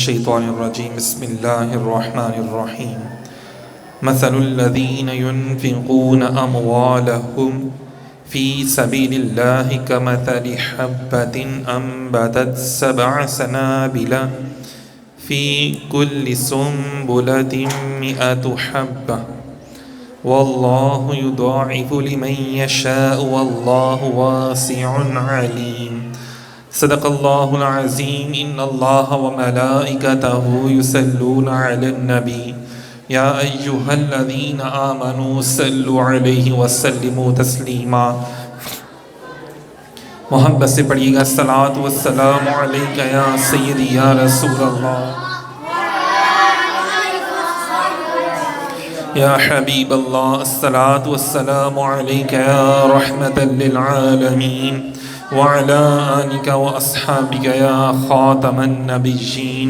الشيطان الرجيم بسم الله الرحمن الرحيم مثل الذين ينفقون أموالهم في سبيل الله كمثل حبة أنبتت 7 سنابل في كل سنبلة 100 حبة والله يضاعف لمن يشاء والله واسع عليم صدق اللہ العظیم ان اللہ وملائکتہ یصلون علی النبی یا ایہا الذین آمنوا صلوا علیہ وسلموا تسلیما۔ محبت سے پڑھیے گا الصلاۃ والسلام علیک یا سیدی یا رسول اللہ یا حبیب اللہ، الصلاۃ والسلام علیک یا رحمۃ للعالمین وعلى آلك وأصحابك يا خاتم النبيين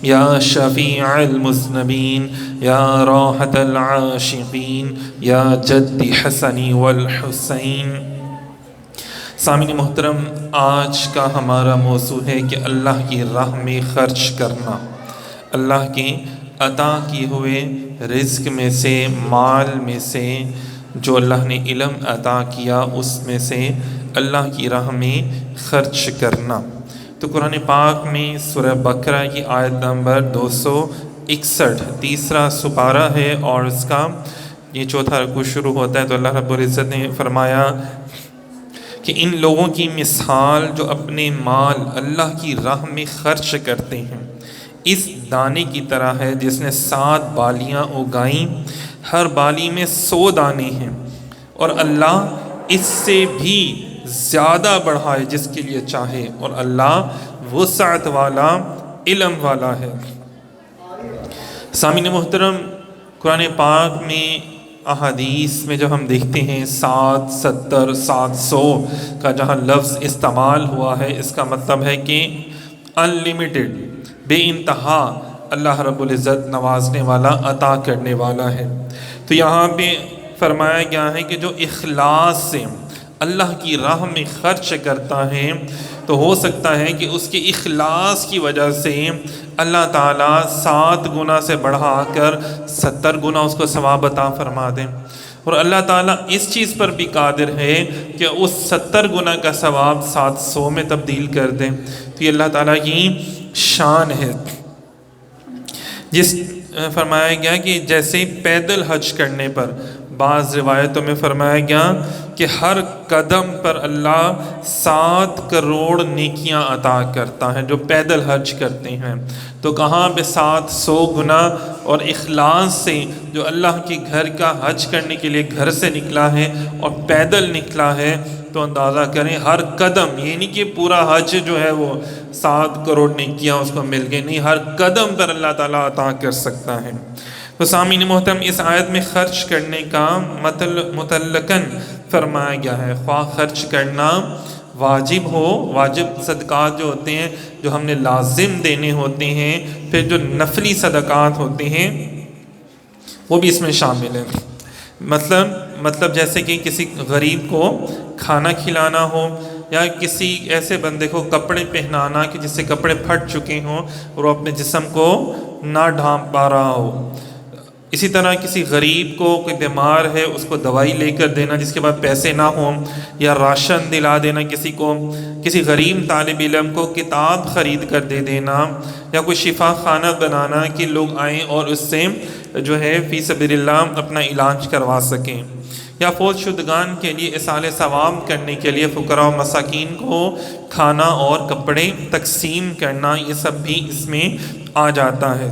يا شفيع المذنبين يا راحة العاشقين يا جد حسن والحسين۔ سامعین محترم، آج کا ہمارا موضوع ہے کہ اللہ کی راہ میں خرچ کرنا، اللہ کے عطا کیے ہوئے رزق میں سے، مال میں سے، جو اللہ نے علم عطا کیا اس میں سے اللہ کی راہ میں خرچ کرنا۔ تو قرآن پاک میں سورہ بقرہ کی آیت نمبر 261 تیسرا سپارہ ہے اور اس کا یہ چوتھا رکوع شروع ہوتا ہے۔ تو اللہ رب العزت نے فرمایا کہ ان لوگوں کی مثال جو اپنے مال اللہ کی راہ میں خرچ کرتے ہیں اس دانے کی طرح ہے جس نے 7 بالیاں اگائیں، ہر بالی میں 100 دانے ہیں، اور اللہ اس سے بھی زیادہ بڑھائے جس کے لیے چاہے، اور اللہ وسعت والا، علم والا ہے۔ سامعین محترم، قرآن پاک میں احادیث میں جو ہم دیکھتے ہیں 7 70 700 کا جہاں لفظ استعمال ہوا ہے، اس کا مطلب ہے کہ انلیمیٹڈ، بے انتہا اللہ رب العزت نوازنے والا، عطا کرنے والا ہے۔ تو یہاں پہ فرمایا گیا ہے کہ جو اخلاص سے اللہ کی راہ میں خرچ کرتا ہے تو ہو سکتا ہے کہ اس کے اخلاص کی وجہ سے اللہ تعالیٰ 7 گنا سے بڑھا کر 70 گنا اس کو ثواب عطا فرما دیں، اور اللہ تعالیٰ اس چیز پر بھی قادر ہے کہ اس 70 گنا کا ثواب 700 میں تبدیل کر دیں۔ تو یہ اللہ تعالیٰ کی شان ہے۔ جس فرمایا گیا کہ جیسے پیدل حج کرنے پر، بعض روایتوں میں فرمایا گیا کہ ہر قدم پر اللہ 7 کروڑ نیکیاں عطا کرتا ہے جو پیدل حج کرتے ہیں۔ تو کہاں پہ 700 گنا، اور اخلاص سے جو اللہ کے گھر کا حج کرنے کے لیے گھر سے نکلا ہے اور پیدل نکلا ہے، تو اندازہ کریں ہر قدم، یہ نہیں کہ پورا حج جو ہے وہ 7 کروڑ نیکیاں اس کو مل گئی، نہیں، ہر قدم پر اللہ تعالیٰ عطا کر سکتا ہے۔ تو سامعین محترم، اس آیت میں خرچ کرنے کا متعلقاً فرمایا گیا ہے، خواہ خرچ کرنا واجب ہو، واجب صدقات جو ہوتے ہیں جو ہم نے لازم دینے ہوتے ہیں، پھر جو نفلی صدقات ہوتے ہیں وہ بھی اس میں شامل ہیں۔ مطلب جیسے کہ کسی غریب کو کھانا کھلانا ہو، یا کسی ایسے بندے کو کپڑے پہنانا کہ جس سے کپڑے پھٹ چکے ہوں اور وہ اپنے جسم کو نہ ڈھانپ پا رہا ہو۔ اسی طرح کسی غریب کو، کوئی بیمار ہے، اس کو دوائی لے کر دینا جس کے بعد پیسے نہ ہوں، یا راشن دلا دینا کسی کو، کسی غریب طالب علم کو کتاب خرید کر دے دینا، یا کوئی شفا خانہ بنانا کہ لوگ آئیں اور اس سے جو ہے فی سبیل اللہ اپنا علاج کروا سکیں، یا فوت شدگان کے لیے اصالِ ثواب کرنے کے لیے فقراء و مساکین کو کھانا اور کپڑے تقسیم کرنا، یہ سب بھی اس میں آ جاتا ہے۔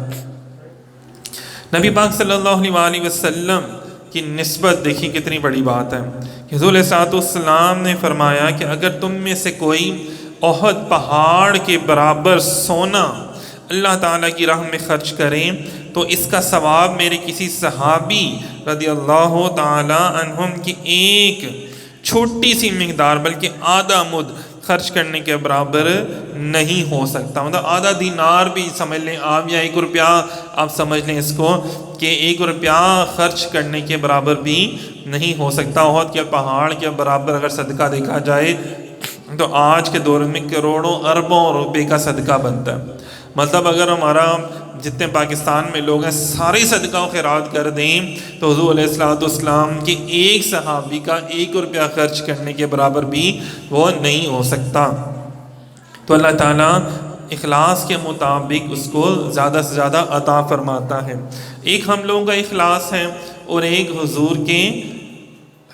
نبی پاک صلی اللہ علیہ وسلم کی نسبت دیکھیں کتنی بڑی بات ہے۔ حضور علیہ الصلوۃ والسلام نے فرمایا کہ اگر تم میں سے کوئی احد پہاڑ کے برابر سونا اللہ تعالیٰ کی راہ میں خرچ کریں تو اس کا ثواب میرے کسی صحابی رضی اللہ تعالیٰ عنہم کی ایک چھوٹی سی مقدار بلکہ آدھا مد خرچ کرنے کے برابر نہیں ہو سکتا۔ مطلب آدھا دینار بھی سمجھ لیں آپ، یا 1 روپیہ آپ سمجھ لیں اس کو، کہ 1 روپیہ خرچ کرنے کے برابر بھی نہیں ہو سکتا۔ احد کے پہاڑ کے برابر اگر صدقہ دیکھا جائے تو آج کے دور میں کروڑوں اربوں روپے کا صدقہ بنتا ہے۔ مطلب اگر ہمارا جتنے پاکستان میں لوگ ہیں سارے صدقہ و خیرات کر دیں تو حضور علیہ الصلوۃ والسلام کے ایک صحابی کا 1 روپیہ خرچ کرنے کے برابر بھی وہ نہیں ہو سکتا۔ تو اللہ تعالیٰ اخلاص کے مطابق اس کو زیادہ سے زیادہ عطا فرماتا ہے۔ ایک ہم لوگوں کا اخلاص ہے اور ایک حضور کے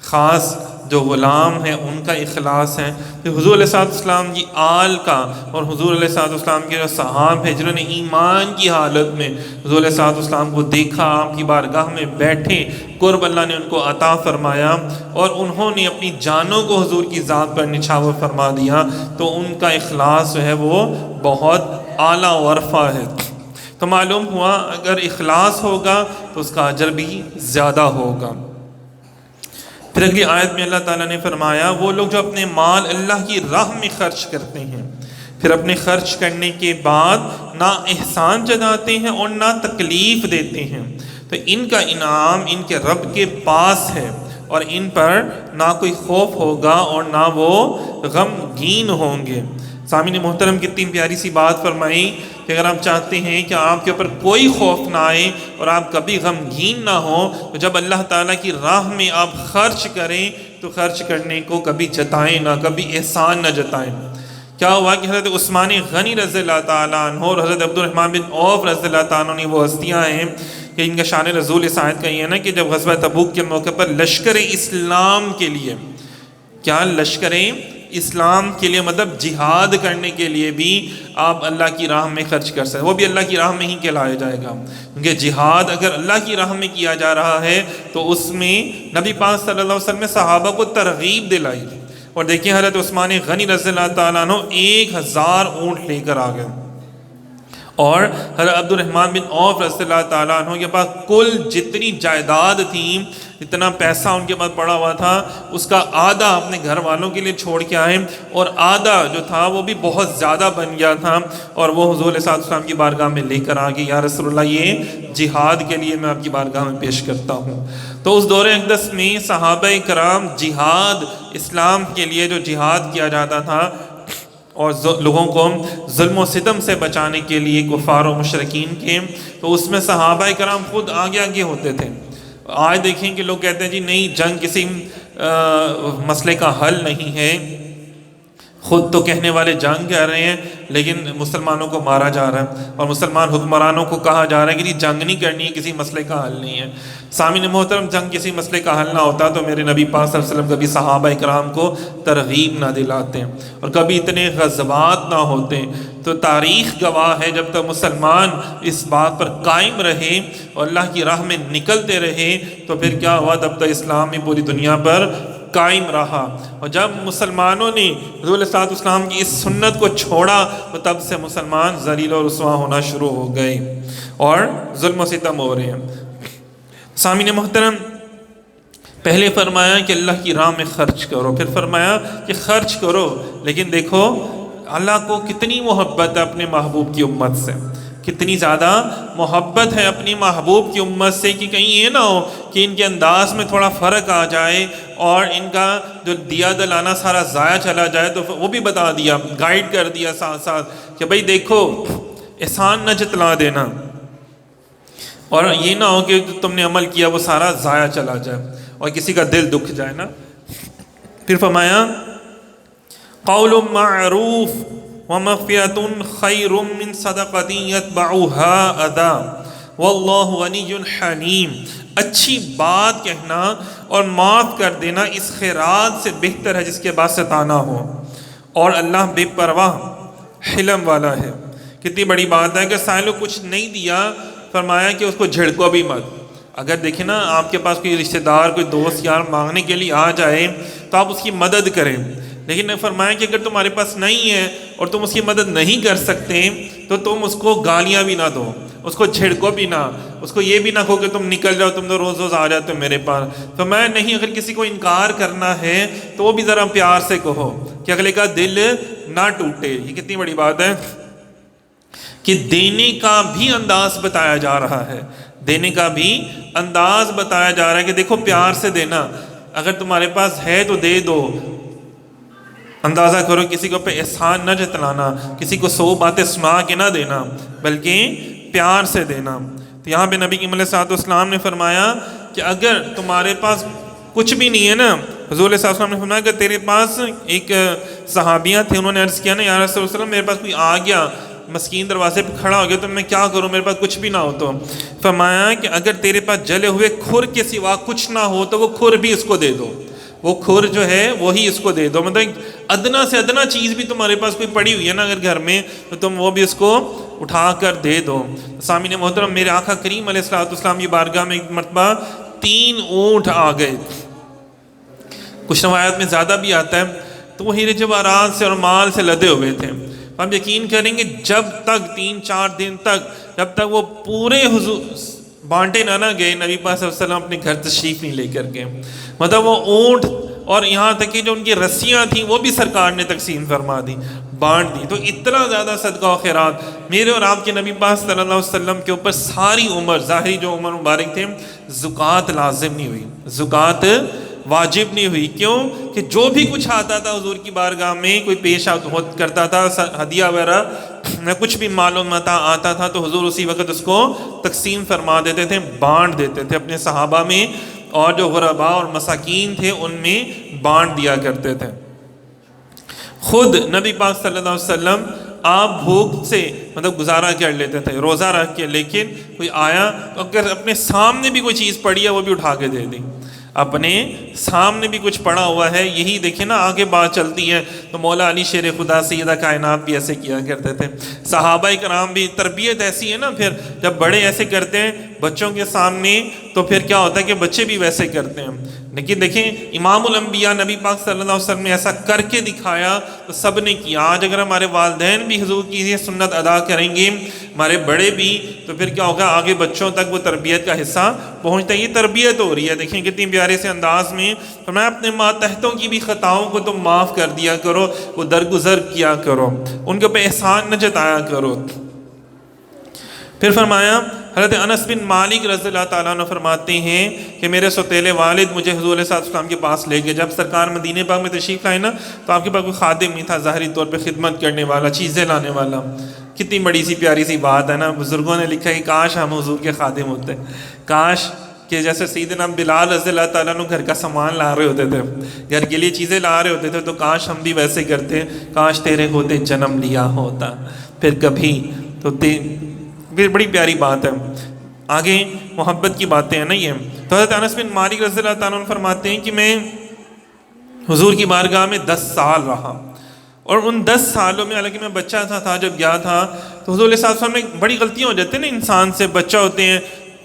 خاص جو غلام ہیں ان کا اخلاص ہے۔ کہ حضور علیہ السلام کی آل کا اور حضور علیہ السلام کے جو صحابہ ہیں جنہوں نے ایمان کی حالت میں حضور علیہ السلام کو دیکھا، آپ کی بارگاہ میں بیٹھے، قرب اللہ نے ان کو عطا فرمایا اور انہوں نے اپنی جانوں کو حضور کی ذات پر نچھاور فرما دیا، تو ان کا اخلاص جو ہے وہ بہت اعلیٰ و عرفہ ہے۔ تو معلوم ہوا اگر اخلاص ہوگا تو اس کا اجر بھی زیادہ ہوگا۔ پھر اگلی آیت میں اللہ تعالیٰ نے فرمایا وہ لوگ جو اپنے مال اللہ کی راہ میں خرچ کرتے ہیں، پھر اپنے خرچ کرنے کے بعد نہ احسان جتاتے ہیں اور نہ تکلیف دیتے ہیں، تو ان کا انعام ان کے رب کے پاس ہے اور ان پر نہ کوئی خوف ہوگا اور نہ وہ غمگین ہوں گے۔ سامعین محترم، کتنی پیاری سی بات فرمائی کہ اگر آپ چاہتے ہیں کہ آپ کے اوپر کوئی خوف نہ آئے اور آپ کبھی غمگین نہ ہوں تو جب اللہ تعالیٰ کی راہ میں آپ خرچ کریں تو خرچ کرنے کو کبھی جتائیں نہ، کبھی احسان نہ جتائیں۔ کیا ہوا کہ حضرت عثمان غنی رضی اللہ تعالیٰ عنہ اور حضرت عبد الرحمن بن عوف رضی اللہ تعالیٰ عنہ وہ ہستیاں ہیں کہ ان کا شان رسول اس آیت کا یہ ہے نا کہ جب غزوہ تبوک کے موقع پر لشکر اسلام کے لیے، کیا لشکر اسلام کے لیے مطلب جہاد کرنے کے لیے بھی آپ اللہ کی راہ میں خرچ کر سکتے، وہ بھی اللہ کی راہ میں ہی کہلایا جائے گا، کیونکہ جہاد اگر اللہ کی راہ میں کیا جا رہا ہے تو اس میں نبی پاک صلی اللہ علیہ وسلم نے صحابہ کو ترغیب دلائی۔ اور دیکھیں حضرت عثمان غنی رضی اللہ تعالیٰ عنہ 1000 اونٹ لے کر آ گئے، اور حضرت عبد الرحمن بن عوف رضی اللہ تعالیٰ عنہ کے پاس کل جتنی جائیداد تھی، جتنا پیسہ ان کے پاس پڑا ہوا تھا، اس کا آدھا اپنے گھر والوں کے لیے چھوڑ کے آئے اور آدھا جو تھا وہ بھی بہت زیادہ بن گیا تھا، اور وہ حضور علیہ السلام کی بارگاہ میں لے کر آ گئے، یا رسول اللہ یہ جہاد کے لیے میں آپ کی بارگاہ میں پیش کرتا ہوں۔ تو اس دور اقدس میں صحابہ کرام جہاد، اسلام کے لیے جو جہاد کیا جاتا تھا اور لوگوں کو ظلم و ستم سے بچانے کے لیے کفار و مشرکین کے، تو اس میں صحابہ کرام خود آگے آگے ہوتے تھے۔ آج دیکھیں کہ لوگ کہتے ہیں جی نہیں، جنگ کسی مسئلے کا حل نہیں ہے، خود تو کہنے والے جنگ کہہ رہے ہیں لیکن مسلمانوں کو مارا جا رہا ہے اور مسلمان حکمرانوں کو کہا جا رہا ہے کہ جی جنگ نہیں کرنی ہے، کسی مسئلے کا حل نہیں ہے۔ سامعین محترم، جنگ کسی مسئلے کا حل نہ ہوتا تو میرے نبی پاک صلی اللہ علیہ وسلم کبھی صحابہ کرام کو ترغیب نہ دلاتے اور کبھی اتنے غزوات نہ ہوتے۔ تو تاریخ گواہ ہے جب تک مسلمان اس بات پر قائم رہے اور اللہ کی راہ میں نکلتے رہے تو پھر کیا ہوا، تب تک اسلام میں پوری دنیا پر قائم رہا، اور جب مسلمانوں نے حضور علیہ السلام کی اس سنت کو چھوڑا تو تب سے مسلمان ذلیل و رسوا ہونا شروع ہو گئے اور ظلم و ستم ہو رہے ہیں۔ سامعین محترم، پہلے فرمایا کہ اللہ کی راہ میں خرچ کرو، پھر فرمایا کہ خرچ کرو، لیکن دیکھو اللہ کو کتنی محبت ہے اپنے محبوب کی امت سے، کتنی زیادہ محبت ہے اپنی محبوب کی امت سے کہ کہیں یہ نہ ہو کہ ان کے انداز میں تھوڑا فرق آ جائے اور ان کا جو دیا دلانا سارا ضائع چلا جائے، تو وہ بھی بتا دیا، گائیڈ کر دیا ساتھ ساتھ کہ بھئی دیکھو احسان نہ جتلا دینا، اور یہ نہ ہو کہ تم نے عمل کیا وہ سارا ضائع چلا جائے اور کسی کا دل دکھ جائے نا۔ پھر فرمایا قول معروف ومغفرۃ خیر من صدقۃ یتبعها اذی واللہ غنی حلیم، اچھی بات کہنا اور معاف کر دینا اس خیرات سے بہتر ہے جس کے بعد ستانا ہو، اور اللہ بے پرواہ حلم والا ہے۔ کتنی بڑی بات ہے کہ سائل کو کچھ نہیں دیا، فرمایا کہ اس کو جھڑکو بھی مت۔ اگر دیکھیں نا آپ کے پاس کوئی رشتہ دار، کوئی دوست یار مانگنے کے لیے آ جائے تو آپ اس کی مدد کریں، لیکن فرمایا کہ اگر تمہارے پاس نہیں ہے اور تم اس کی مدد نہیں کر سکتے تو تم اس کو گالیاں بھی نہ دو، اس کو جھڑکو بھی نہ، اس کو یہ بھی نہ کہو کہ تم نکل جاؤ، تم تو روز روز آ جاتے ہو میرے پاس۔ فرمایا نہیں، اگر کسی کو انکار کرنا ہے تو وہ بھی ذرا پیار سے کہو کہ اگلے کا دل نہ ٹوٹے۔ یہ کتنی بڑی بات ہے کہ دینے کا بھی انداز بتایا جا رہا ہے، دینے کا بھی انداز بتایا جا رہا ہے کہ دیکھو پیار سے دینا، اگر تمہارے پاس ہے تو دے دو، اندازہ کرو کسی کو پہ احسان نہ جتلانا، کسی کو 100 باتیں سنا کے نہ دینا، بلکہ پیار سے دینا۔ تو یہاں پہ نبی کریم علیہ الصلوۃ والسلام نے فرمایا کہ اگر تمہارے پاس کچھ بھی نہیں ہے نا، حضور صلی اللہ علیہ وسلم نے فرمایا کہ تیرے پاس ایک صحابیاں تھے، انہوں نے عرض کیا نا یا رسول اللہ میرے پاس کوئی آ گیا مسکین دروازے پہ کھڑا ہو گیا تو میں کیا کروں، میرے پاس کچھ بھی نہ ہو تو فرمایا کہ اگر تیرے پاس جلے ہوئے کھر کے سوا کچھ نہ ہو تو وہ کھر بھی اس کو دے دو، وہ کھر جو ہے وہی اس کو دے دو، مطلب ادنا سے ادنا چیز بھی تمہارے پاس کوئی پڑی ہوئی ہے نا اگر گھر میں تو تم وہ بھی اس کو اٹھا کر دے دو۔ سامعین محترم، میرے آقا کریم علیہ الصلوۃ والسلام کی بارگاہ میں ایک مرتبہ 3 اونٹ آ گئے، کچھ روایات میں زیادہ بھی آتا ہے، تو وہ ہیرے جواہرات سے اور مال سے لدے ہوئے تھے۔ ہم یقین کریں گے جب تک 3-4 دن تک جب تک وہ پورے حضور بانٹے نہ گئے، نبی پاک صلی اللہ علیہ وسلم اپنے گھر تشریف نہیں لے کر گئے، مطلب وہ اونٹ اور یہاں تک کہ جو ان کی رسیاں تھیں وہ بھی سرکار نے تقسیم فرما دی، بانٹ دی۔ تو اتنا زیادہ صدقہ و خیرات میرے اور آپ کے نبی پاک صلی اللہ علیہ وسلم کے اوپر ساری عمر، ظاہری جو عمر مبارک تھے، زکوٰۃ لازم نہیں ہوئی، زکوٰۃ واجب نہیں ہوئی۔ کیوں کہ جو بھی کچھ آتا تھا حضور کی بارگاہ میں، کوئی پیش کرتا تھا ہدیہ وغیرہ میں، کچھ بھی مال و متاع آتا تھا تو حضور اسی وقت اس کو تقسیم فرما دیتے تھے، بانٹ دیتے تھے اپنے صحابہ میں، اور جو غرباء اور مساکین تھے ان میں بانٹ دیا کرتے تھے۔ خود نبی پاک صلی اللہ علیہ وسلم آپ بھوک سے مطلب گزارا کر لیتے تھے، روزہ رکھ کے، لیکن کوئی آیا تو اگر اپنے سامنے بھی کوئی چیز پڑی ہے وہ بھی اٹھا کے دے دی، اپنے سامنے بھی کچھ پڑا ہوا ہے، یہی دیکھیں نا آگے بات چلتی ہے تو مولا علی شیر خدا سیدہ کائنات بھی ایسے کیا کرتے تھے، صحابہ کرام بھی، تربیت ایسی ہے نا، پھر جب بڑے ایسے کرتے ہیں بچوں کے سامنے تو پھر کیا ہوتا ہے کہ بچے بھی ویسے کرتے ہیں۔ لیکن دیکھیں امام الانبیاء نبی پاک صلی اللہ علیہ وسلم نے ایسا کر کے دکھایا تو سب نے کیا۔ آج اگر ہمارے والدین بھی حضور کی یہ سنت ادا کریں گے، ہمارے بڑے بھی، تو پھر کیا ہوگا آگے بچوں تک وہ تربیت کا حصہ پہنچتا ہے۔ یہ تربیت ہو رہی ہے، دیکھیں کتنی پیارے سے انداز میں فرمایا اپنے ماتحتوں کی بھی خطاؤں کو تم معاف کر دیا کرو، وہ درگزر کیا کرو، ان کے اوپر احسان نہ جتایا کرو۔ پھر فرمایا حضرت انس بن مالک رضی اللہ تعالیٰ عنہ فرماتے ہیں کہ میرے سوتیلے والد مجھے حضور علیہ السلام کے پاس لے گئے۔ جب سرکار مدینہ پاک میں تشریف لائے نا تو آپ کے پاس کوئی خادم نہیں تھا، ظاہری طور پہ خدمت کرنے والا، چیزیں لانے والا۔ کتنی بڑی سی پیاری سی بات ہے نا، بزرگوں نے لکھا کہ کاش ہم حضور کے خادم ہوتے، کاش کہ جیسے سیدنا بلال رضی اللہ تعالیٰ عنہ گھر کا سامان لا رہے ہوتے تھے، گھر کے لیے چیزیں لا رہے ہوتے تھے، تو کاش ہم بھی ویسے کرتے، کاش تیرے ہوتے جنم لیا ہوتا پھر کبھی تو بڑی پیاری بات ہے۔ آگے محبت کی باتیں ہیں نا یہ۔ تو حضرت انس بن مالک رضی اللہ تعالیٰ عنہ فرماتے ہیں کہ میں حضور کی بارگاہ میں 10 سال رہا، اور ان 10 سالوں میں حالانکہ میں بچہ تھا جب گیا تھا تو حضور علیہ السلام میں بڑی غلطیاں ہو جاتی ہیں نا، انسان سے بچہ ہوتے ہیں،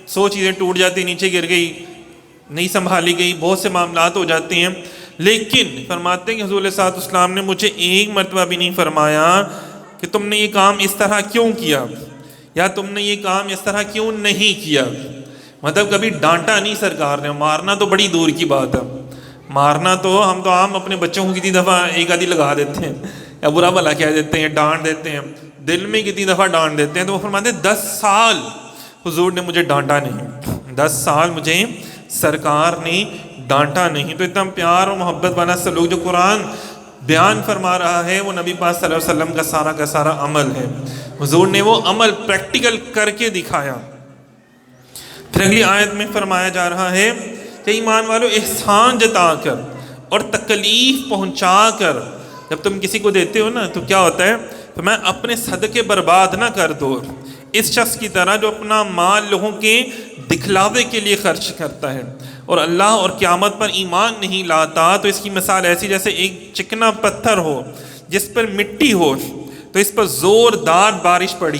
100 چیزیں ٹوٹ جاتی، نیچے گر گئی، نہیں سنبھالی گئی، بہت سے معاملات ہو جاتے ہیں۔ لیکن فرماتے ہیں کہ حضور علیہ السلام نے مجھے ایک مرتبہ بھی نہیں فرمایا کہ تم نے یہ کام اس طرح کیوں کیا، یا تم نے یہ کام اس طرح کیوں نہیں کیا۔ مطلب کبھی ڈانٹا نہیں سرکار نے، مارنا تو بڑی دور کی بات ہے، مارنا تو ہم تو عام اپنے بچوں کو کتنی دفعہ ایک آدھی لگا دیتے ہیں یا برا بھلا کہہ دیتے ہیں، ڈانٹ دیتے ہیں، دل میں کتنی دفعہ ڈانٹ دیتے ہیں۔ تو وہ فرماتے ہیں 10 سال حضور نے مجھے ڈانٹا نہیں، 10 سال مجھے سرکار نے ڈانٹا نہیں۔ تو اتنا پیار اور محبت والا سلوک جو قرآن بیان فرما رہا ہے وہ نبی پاک صلی اللہ علیہ وسلم کا سارا عمل ہے، حضور نے وہ عمل پریکٹیکل کر کے دکھایا۔ پھر اگلی آیت میں فرمایا جا رہا ہے کہ ایمان والو احسان جتا کر اور تکلیف پہنچا کر جب تم کسی کو دیتے ہو نا تو کیا ہوتا ہے، تو میں اپنے صدقے برباد نہ کر دو اس شخص کی طرح جو اپنا مال لوگوں کے دکھلاوے کے لیے خرچ کرتا ہے اور اللہ اور قیامت پر ایمان نہیں لاتا۔ تو اس کی مثال ایسی جیسے ایک چکنا پتھر ہو جس پر مٹی ہو تو اس پر زوردار بارش پڑی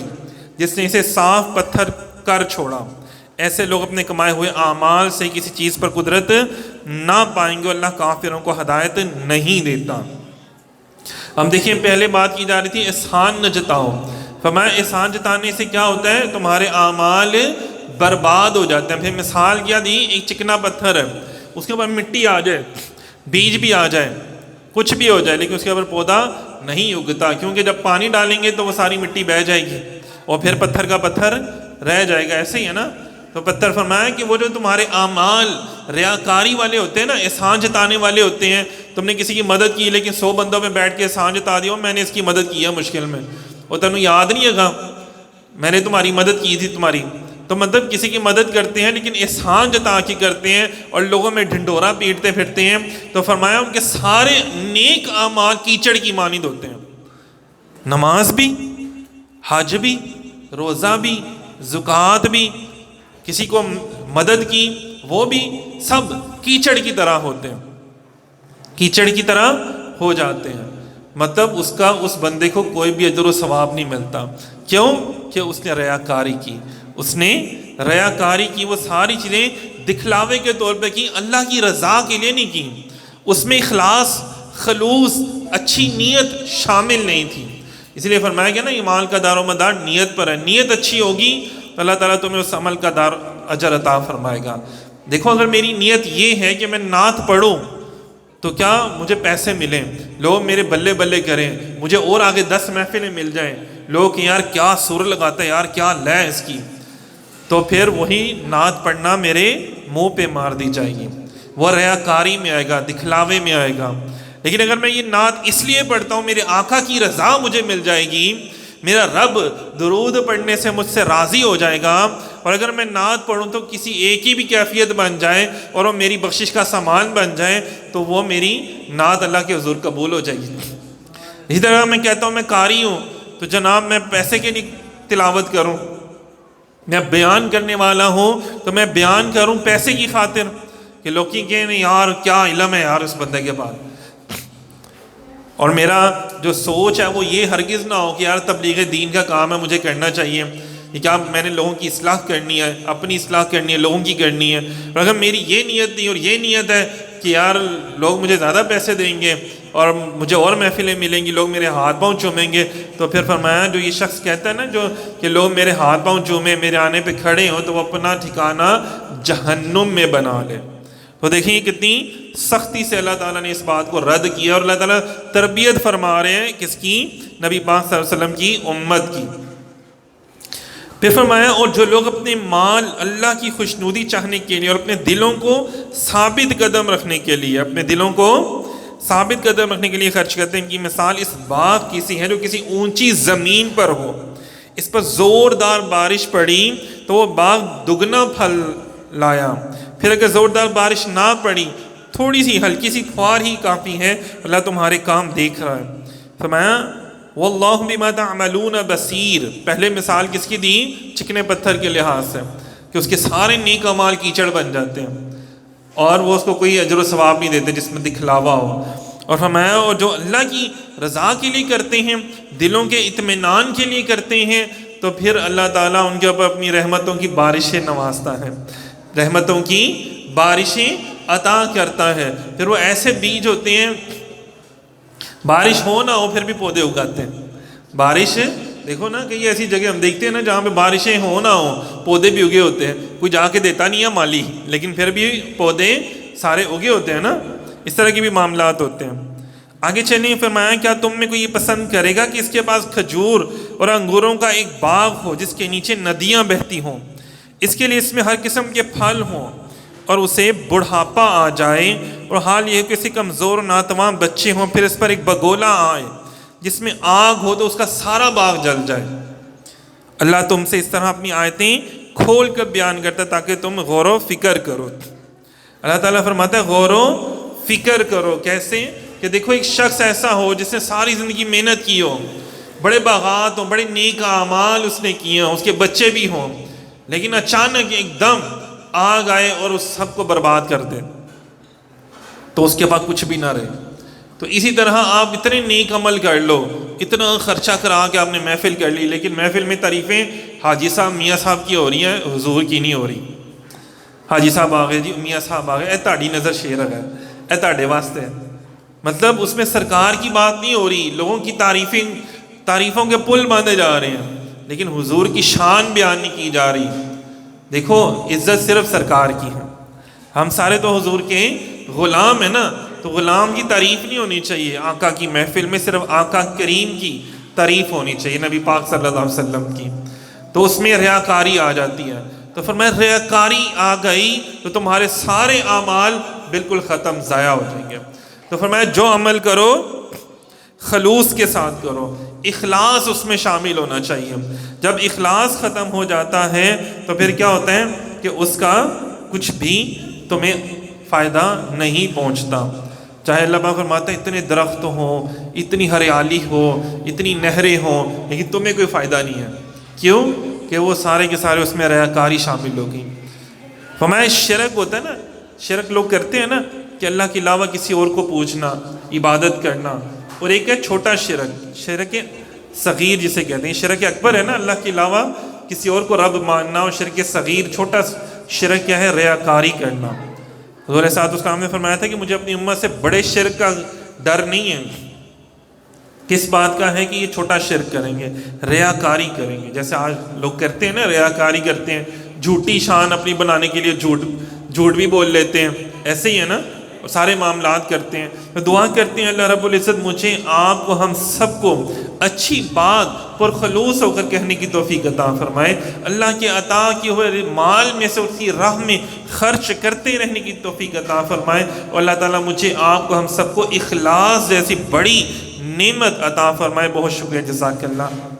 جس نے اسے صاف پتھر کر چھوڑا۔ ایسے لوگ اپنے کمائے ہوئے اعمال سے کسی چیز پر قدرت نہ پائیں گے، اللہ کافروں کو ہدایت نہیں دیتا۔ ہم دیکھیں پہلے بات کی جا رہی تھی احسان نہ جتاؤ، فرمایا احسان جتانے سے کیا ہوتا ہے، تمہارے اعمال برباد ہو جاتے ہیں۔ پھر مثال کیا دی، ایک چکنا پتھر ہے، اس کے اوپر مٹی آ جائے، بیج بھی آ جائے، کچھ بھی ہو جائے، لیکن اس کے اوپر پودا نہیں اگتا، کیونکہ جب پانی ڈالیں گے تو وہ ساری مٹی بہہ جائے گی اور پھر پتھر کا پتھر رہ جائے گا۔ ایسے ہی ہے نا، تو پتھر فرمایا کہ وہ جو تمہارے اعمال ریاکاری والے ہوتے ہیں نا، احسان جتانے والے ہوتے ہیں، تم نے کسی کی مدد کی لیکن 100 بندوں میں بیٹھ کے احسان جتا دیا، میں نے اس کی مدد کی ہے مشکل میں، وہ تمہیں یاد نہیں ہے گا میں نے تمہاری مدد کی تھی تمہاری. تو مطلب کسی کی مدد کرتے ہیں لیکن احسان جتا کے کرتے ہیں اور لوگوں میں ڈھنڈورا پیٹتے پھرتے ہیں. تو فرمایا ان کے سارے نیک اعمال کیچڑ کی مانند ہوتے ہیں. نماز بھی، حج بھی، روزہ بھی، زکوٰۃ بھی، کسی کو مدد کی وہ بھی، سب کیچڑ کی طرح ہوتے ہیں، کیچڑ کی طرح ہو جاتے ہیں. مطلب اس بندے کو کوئی بھی اجر و ثواب نہیں ملتا. کیوں؟ کہ اس نے ریاکاری کی. اس نے ریاکاری کی، وہ ساری چیزیں دکھلاوے کے طور پہ کی، اللہ کی رضا کے لیے نہیں کی. اس میں اخلاص، خلوص، اچھی نیت شامل نہیں تھی. اس لیے فرمایا گیا نا ایمان کا دار و مدار نیت پر ہے. نیت اچھی ہوگی تو اللہ تعالیٰ تمہیں اس عمل کا اجر عطا فرمائے گا. دیکھو اگر میری نیت یہ ہے کہ میں نعت پڑھوں تو کیا مجھے پیسے ملیں، لوگ میرے بلے بلے کریں، مجھے اور آگے 10 محفلیں مل جائیں، لوگ کہ یار کیا سر لگاتا ہے، یار کیا لے اس کی، تو پھر وہی نعت پڑھنا میرے منہ پہ مار دی جائے گی، وہ ریاکاری میں آئے گا، دکھلاوے میں آئے گا. لیکن اگر میں یہ نعت اس لیے پڑھتا ہوں میرے آقا کی رضا مجھے مل جائے گی، میرا رب درود پڑھنے سے مجھ سے راضی ہو جائے گا، اور اگر میں نعت پڑھوں تو کسی ایک کی بھی کیفیت بن جائے اور وہ میری بخشش کا سامان بن جائے تو وہ میری نعت اللہ کے حضور قبول ہو جائے گی. اسی طرح میں کہتا ہوں میں قاری ہوں تو جناب میں پیسے کے لیے تلاوت کروں، میں بیان کرنے والا ہوں تو میں بیان کروں پیسے کی خاطر کہ لوگ کہیں یار کیا علم ہے یار اس بندے کے پاس، اور میرا جو سوچ ہے وہ یہ ہرگز نہ ہو کہ یار تبلیغ دین کا کام ہے مجھے کرنا چاہیے، کہ کیا میں نے لوگوں کی اصلاح کرنی ہے، اپنی اصلاح کرنی ہے، لوگوں کی کرنی ہے. اور اگر میری یہ نیت نہیں اور یہ نیت ہے کہ یار لوگ مجھے زیادہ پیسے دیں گے اور مجھے اور محفلیں ملیں گی، لوگ میرے ہاتھ پاؤں چومیں گے، تو پھر فرمایا جو یہ شخص کہتا ہے نا جو کہ لوگ میرے ہاتھ پاؤں چومیں، میرے آنے پہ کھڑے ہوں، تو وہ اپنا ٹھکانہ جہنم میں بنا لے. تو دیکھیں کتنی سختی سے اللہ تعالیٰ نے اس بات کو رد کیا، اور اللہ تعالیٰ تربیت فرما رہے ہیں کس کی؟ نبی پاک صلی اللہ علیہ وسلم کی امت کی. پھر فرمایا اور جو لوگ اپنے مال اللہ کی خوشنودی چاہنے کے لیے اور اپنے دلوں کو ثابت قدم رکھنے کے لیے، اپنے دلوں کو ثابت قدم رکھنے کے لیے خرچ کرتے ہیں، ان کی مثال اس باغ کی سی ہے جو کسی اونچی زمین پر ہو، اس پر زوردار بارش پڑی تو وہ باغ دگنا پھل لایا، پھر اگر زوردار بارش نہ پڑی تھوڑی سی ہلکی سی فوار ہی کافی ہے، اللہ تمہارے کام دیکھ رہا ہے. فرمایا واللہ بما تعملون بصیر. پہلے مثال کس کی دی؟ چکنے پتھر کے لحاظ سے کہ اس کے سارے نیک اعمال کیچڑ بن جاتے ہیں اور وہ اس کو کوئی اجر و ثواب نہیں دیتے جس میں دکھلاوا ہو. اور فرمایا اور جو اللہ کی رضا کے لیے کرتے ہیں، دلوں کے اطمینان کے لیے کرتے ہیں، تو پھر اللہ تعالیٰ ان کے اوپر اپنی رحمتوں کی بارشیں نوازتا ہے، رحمتوں کی بارشیں عطا کرتا ہے. پھر وہ ایسے بیج ہوتے ہیں، بارش ہو نہ ہو پھر بھی پودے اگاتے ہیں. بارش دیکھو نا کئی ایسی جگہ ہم دیکھتے ہیں نا جہاں پہ بارشیں ہو نہ ہو پودے بھی اگے ہوتے ہیں، کوئی جا کے دیتا نہیں ہے مالی، لیکن پھر بھی پودے سارے اگے ہوتے ہیں نا. اس طرح کے بھی معاملات ہوتے ہیں. آگے چلیں. فرمایا کیا تم میں کوئی یہ پسند کرے گا کہ اس کے پاس کھجور اور انگوروں کا ایک باغ ہو جس کے نیچے ندیاں بہتی ہوں، اس کے لیے اس میں ہر قسم کے پھل ہوں، اور اسے بڑھاپا آ جائے اور حال یہ کسی کمزور ناتواں بچے ہوں، پھر اس پر ایک بگولا آئے جس میں آگ ہو تو اس کا سارا باغ جل جائے. اللہ تم سے اس طرح اپنی آیتیں کھول کر بیان کرتا ہے تاکہ تم غور و فکر کرو. اللہ تعالیٰ فرماتا ہے غور و فکر کرو. کیسے؟ کہ دیکھو ایک شخص ایسا ہو جس نے ساری زندگی محنت کی ہو، بڑے باغات ہوں، بڑے نیک اعمال اس نے کیے ہوں، اس کے بچے بھی ہوں، لیکن اچانک ایک دم آگ آئے اور اس سب کو برباد کر دے تو اس کے پاس کچھ بھی نہ رہے. تو اسی طرح آپ اتنے نیک عمل کر لو، اتنا خرچہ کرا کے آپ نے محفل کر لی، لیکن محفل میں تعریفیں حاجی صاحب میاں صاحب کی ہو رہی ہیں، حضور کی نہیں ہو رہی. حاجی صاحب آ گئے جی، میاں صاحب آ گئے، اے تاڑی نظر شیر ہے، اے تاڑے واسطے. مطلب اس میں سرکار کی بات نہیں ہو رہی، لوگوں کی تعریفوں کے پل باندھے جا رہے ہیں، لیکن حضور کی شان بیان نہیں کی جا رہی. دیکھو عزت صرف سرکار کی ہے، ہم سارے تو حضور کے غلام ہیں نا، تو غلام کی تعریف نہیں ہونی چاہیے. آقا کی محفل میں صرف آقا کریم کی تعریف ہونی چاہیے، نبی پاک صلی اللہ علیہ وسلم کی. تو اس میں ریاکاری آ جاتی ہے. تو فرمایا ریاکاری آ گئی تو تمہارے سارے اعمال بالکل ختم، ضائع ہو جائیں گے۔ تو فرمایا جو عمل کرو خلوص کے ساتھ کرو، اخلاص اس میں شامل ہونا چاہیے۔ جب اخلاص ختم ہو جاتا ہے تو پھر کیا ہوتا ہے کہ اس کا کچھ بھی تمہیں فائدہ نہیں پہنچتا۔ چاہے اللہ پاک فرماتا ہے اتنے درخت ہوں، اتنی ہریالی ہو، اتنی نہریں ہوں، لیکن تمہیں کوئی فائدہ نہیں ہے۔ کیوں؟ کہ وہ سارے کے سارے اس میں ریاکاری شامل ہو گئی۔ فرمایا شرک ہوتا ہے نا، شرک لوگ کرتے ہیں نا کہ اللہ کے علاوہ کسی اور کو پوچھنا، عبادت کرنا، اور ایک ہے چھوٹا شرک، شرک صغیر جسے کہتے ہیں۔ شرک اکبر ہے نا اللہ کے علاوہ کسی اور کو رب ماننا، اور شرک صغیر چھوٹا شرک کیا ہے؟ ریاکاری کرنا۔ حضور صلی اللہ علیہ وسلم نے فرمایا تھا کہ مجھے اپنی امت سے بڑے شرک کا ڈر نہیں ہے۔ کس بات کا ہے؟ کہ یہ چھوٹا شرک کریں گے، ریاکاری کریں گے، جیسے آج لوگ کرتے ہیں نا، ریاکاری کرتے ہیں، جھوٹی شان اپنی بنانے کے لیے جھوٹ بھی بول لیتے ہیں، ایسے ہی ہے نا، سارے معاملات کرتے ہیں۔ تو دعا کرتے ہیں اللہ رب العزت مجھے، آپ کو، ہم سب کو اچھی بات پر خلوص ہو کر کہنے کی توفیق عطا فرمائے۔ اللہ کے عطا کیے ہوئے مال میں سے اس کی راہ میں خرچ کرتے رہنے کی توفیق عطا فرمائے، اور اللہ تعالیٰ مجھے، آپ کو، ہم سب کو اخلاص جیسی بڑی نعمت عطا فرمائے۔ بہت شکریہ، جزاک اللہ۔